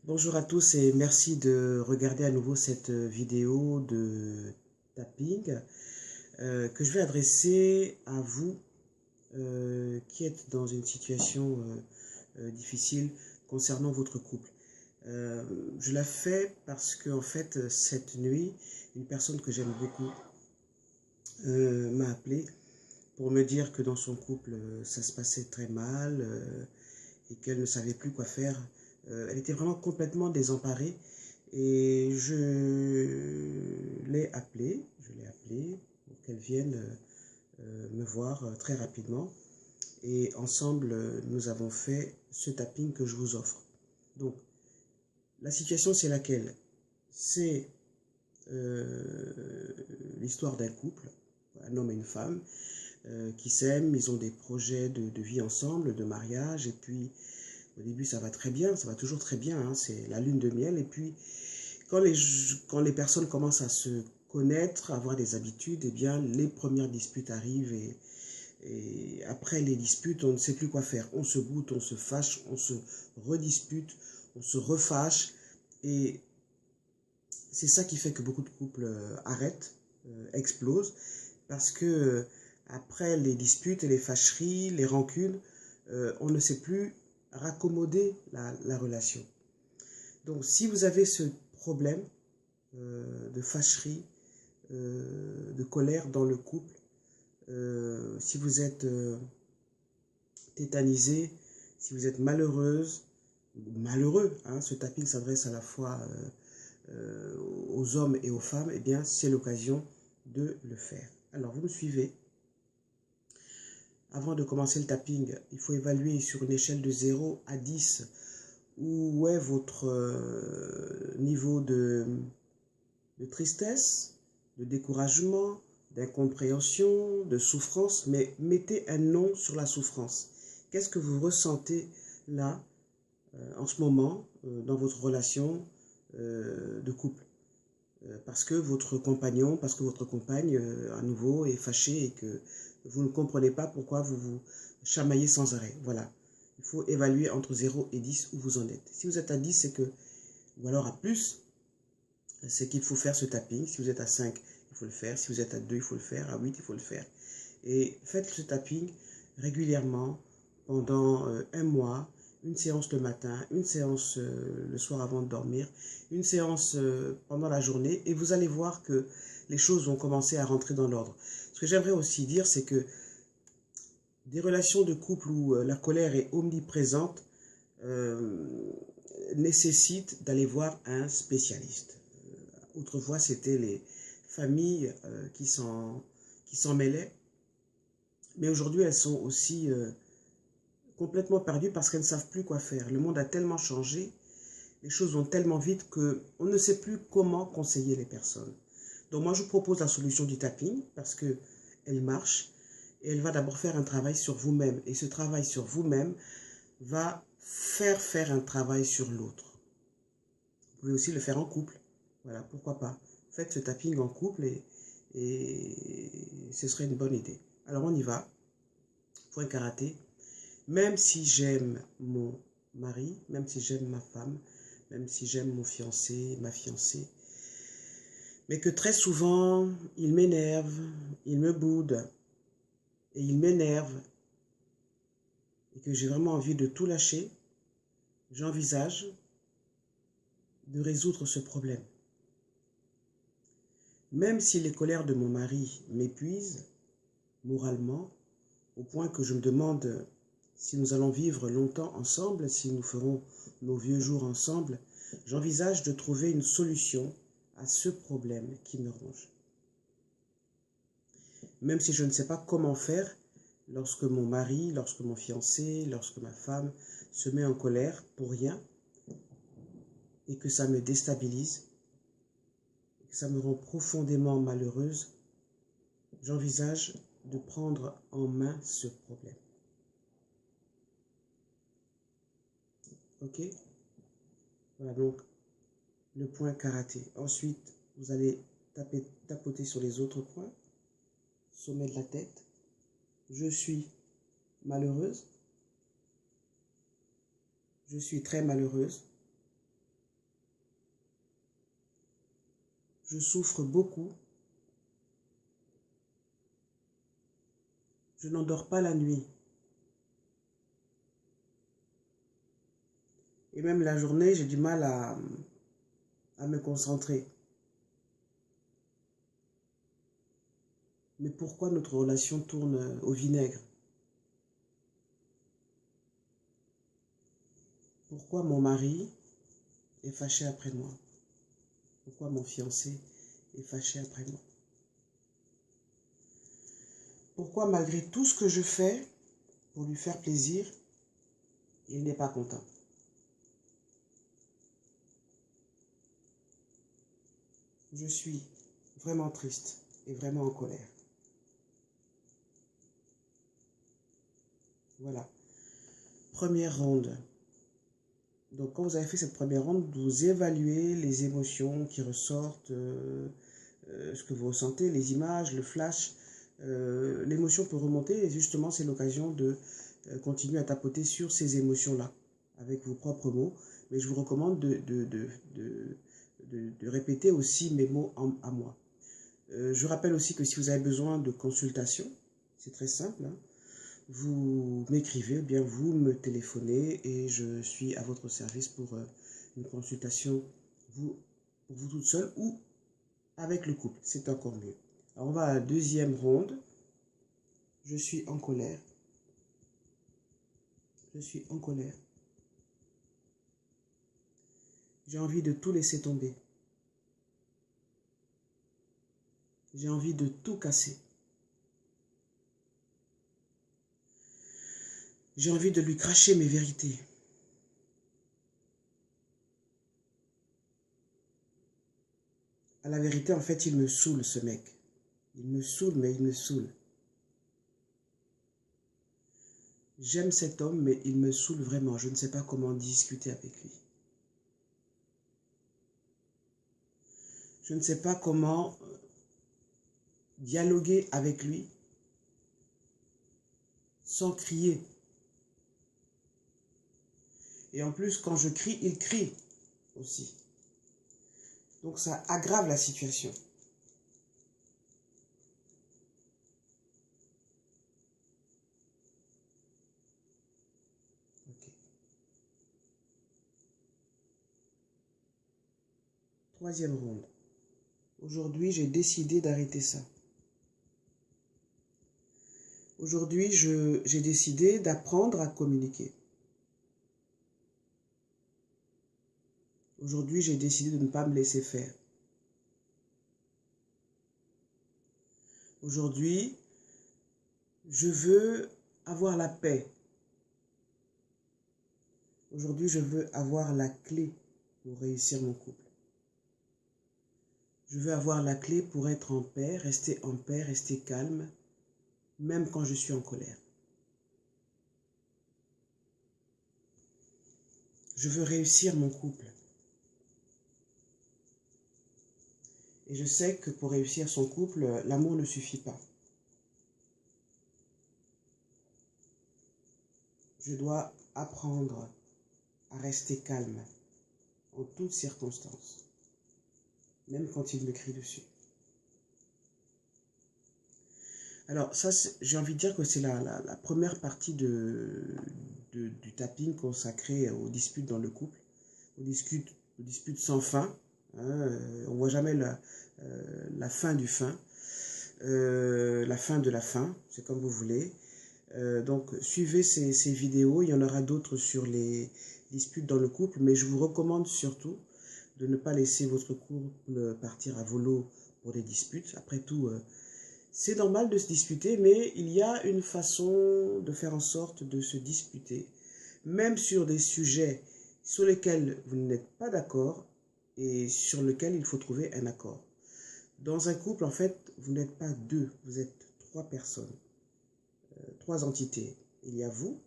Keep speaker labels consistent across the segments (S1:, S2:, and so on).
S1: Bonjour à tous et merci de regarder à nouveau cette vidéo de tapping que je vais adresser à vous qui êtes dans une situation difficile concernant votre couple. Je la fais parce que en fait cette nuit, une personne que j'aime beaucoup m'a appelé pour me dire que dans son couple ça se passait très mal et qu'elle ne savait plus quoi faire. Elle était vraiment complètement désemparée. Et je l'ai appelée pour qu'elle vienne me voir très rapidement. Et ensemble, nous avons fait ce tapping que je vous offre. Donc, la situation, c'est laquelle? C'est l'histoire d'un couple, un homme et une femme, qui s'aiment, ils ont des projets de vie ensemble, de mariage, et puis au début ça va très bien, ça va toujours très bien, hein, c'est la lune de miel, et puis quand les personnes commencent à se connaître, à avoir des habitudes, eh bien, les premières disputes arrivent et après les disputes, on ne sait plus quoi faire. On se boute, on se fâche, on se redispute, on se refâche. Et c'est ça qui fait que beaucoup de couples arrêtent, explosent, parce que après les disputes et les fâcheries, les rancunes, on ne sait plus raccommoder la relation. Donc si vous avez ce problème, de fâcherie, de colère dans le couple, si vous êtes tétanisé, si vous êtes malheureuse, malheureux, hein, ce tapping s'adresse à la fois aux hommes et aux femmes, eh bien c'est l'occasion de le faire. Alors vous me suivez. Avant de commencer le tapping, il faut évaluer sur une échelle de 0 à 10 où est votre niveau de tristesse, de découragement, d'incompréhension, de souffrance, mais mettez un nom sur la souffrance. Qu'est-ce que vous ressentez là, en ce moment, dans votre relation de couple? Parce que votre compagnon, parce que votre compagne, à nouveau, est fâchée et que vous ne comprenez pas pourquoi vous vous chamaillez sans arrêt. Voilà. Il faut évaluer entre 0 et 10 où vous en êtes. Si vous êtes à 10, c'est que, ou alors à plus, c'est qu'il faut faire ce tapping. Si vous êtes à 5, il faut le faire. Si vous êtes à 2, il faut le faire. À 8, il faut le faire. Et faites ce tapping régulièrement pendant un mois, une séance le matin, une séance le soir avant de dormir, une séance pendant la journée, et vous allez voir que les choses vont commencer à rentrer dans l'ordre. Ce que j'aimerais aussi dire, c'est que des relations de couple où la colère est omniprésente euh, nécessitent d'aller voir un spécialiste. Autrefois, c'était les familles qui s'en mêlaient, mais aujourd'hui, elles sont aussi complètement perdues parce qu'elles ne savent plus quoi faire. Le monde a tellement changé, les choses vont tellement vite qu'on ne sait plus comment conseiller les personnes. Donc moi, je vous propose la solution du tapping parce qu'elle marche et elle va d'abord faire un travail sur vous-même. Et ce travail sur vous-même va faire un travail sur l'autre. Vous pouvez aussi le faire en couple. Voilà, pourquoi pas. Faites ce tapping en couple et ce serait une bonne idée. Alors on y va. Point karaté. Même si j'aime mon mari, même si j'aime ma femme, même si j'aime mon fiancé, ma fiancée, mais que très souvent, il m'énerve, il me boude, et il m'énerve, et que j'ai vraiment envie de tout lâcher, j'envisage de résoudre ce problème. Même si les colères de mon mari m'épuisent moralement, au point que je me demande si nous allons vivre longtemps ensemble, si nous ferons nos vieux jours ensemble, j'envisage de trouver une solution à ce problème qui me ronge. Même si je ne sais pas comment faire, lorsque mon mari, lorsque mon fiancé, lorsque ma femme se met en colère pour rien et que ça me déstabilise, que ça me rend profondément malheureuse, j'envisage de prendre en main ce problème. Ok? Voilà donc le point karaté. Ensuite, vous allez tapoter sur les autres points. Sommet de la tête. Je suis malheureuse. Je suis très malheureuse. Je souffre beaucoup. Je n'endors pas la nuit. Et même la journée, j'ai du mal à me concentrer. Mais pourquoi notre relation tourne au vinaigre? Pourquoi mon mari est fâché après moi? Pourquoi mon fiancé est fâché après moi? Pourquoi malgré tout ce que je fais pour lui faire plaisir, il n'est pas content? Je suis vraiment triste et vraiment en colère. Voilà. Première ronde. Donc quand vous avez fait cette première ronde, vous évaluez les émotions qui ressortent, ce que vous ressentez, les images, le flash. L'émotion peut remonter et justement c'est l'occasion de continuer à tapoter sur ces émotions-là avec vos propres mots. Mais je vous recommande de répéter aussi mes mots à moi. Je rappelle aussi que si vous avez besoin de consultation, c'est très simple, hein, vous m'écrivez ou bien vous me téléphonez et je suis à votre service pour une consultation pour vous toute seule ou avec le couple, c'est encore mieux. Alors on va à la deuxième ronde. Je suis en colère. Je suis en colère. J'ai envie de tout laisser tomber. J'ai envie de tout casser. J'ai envie de lui cracher mes vérités. À la vérité, en fait, il me saoule, ce mec. Il me saoule, mais il me saoule. J'aime cet homme, mais il me saoule vraiment. Je ne sais pas comment discuter avec lui. Je ne sais pas comment dialoguer avec lui sans crier. Et en plus, quand je crie, il crie aussi. Donc ça aggrave la situation. Okay. Troisième ronde. Aujourd'hui, j'ai décidé d'arrêter ça. Aujourd'hui, j'ai décidé d'apprendre à communiquer. Aujourd'hui, j'ai décidé de ne pas me laisser faire. Aujourd'hui, je veux avoir la paix. Aujourd'hui, je veux avoir la clé pour réussir mon couple. Je veux avoir la clé pour être en paix, rester calme, même quand je suis en colère. Je veux réussir mon couple. Et je sais que pour réussir son couple, l'amour ne suffit pas. Je dois apprendre à rester calme en toutes circonstances, même quand il me crie dessus. Alors ça, j'ai envie de dire que c'est la première partie du tapping consacré aux disputes dans le couple, aux disputes sans fin. Hein, on ne voit jamais la fin du fin, la fin de la fin, c'est comme vous voulez. Donc suivez ces vidéos, il y en aura d'autres sur les disputes dans le couple, mais je vous recommande surtout de ne pas laisser votre couple partir à volo pour des disputes. Après tout, c'est normal de se disputer, mais il y a une façon de faire en sorte de se disputer, même sur des sujets sur lesquels vous n'êtes pas d'accord et sur lesquels il faut trouver un accord. Dans un couple, en fait, vous n'êtes pas deux, vous êtes trois personnes, trois entités. Il y a vous,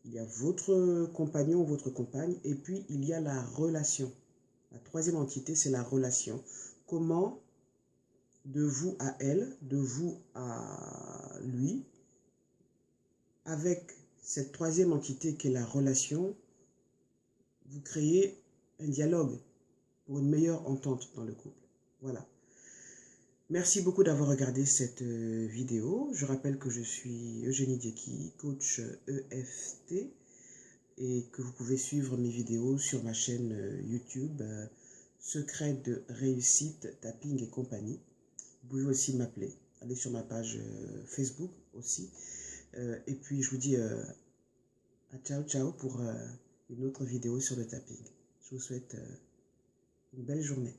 S1: il y a votre compagnon ou votre compagne, et puis il y a la relation. La troisième entité, c'est la relation. Comment de vous à elle, de vous à lui, avec cette troisième entité qui est la relation, vous créez un dialogue pour une meilleure entente dans le couple. Voilà. Merci beaucoup d'avoir regardé cette vidéo. Je rappelle que je suis Eugénie Dieki, coach EFT, et que vous pouvez suivre mes vidéos sur ma chaîne YouTube Secret de réussite, tapping et compagnie. Vous pouvez aussi m'appeler. Allez sur ma page Facebook aussi. Et puis je vous dis à ciao ciao pour une autre vidéo sur le tapping. Je vous souhaite une belle journée.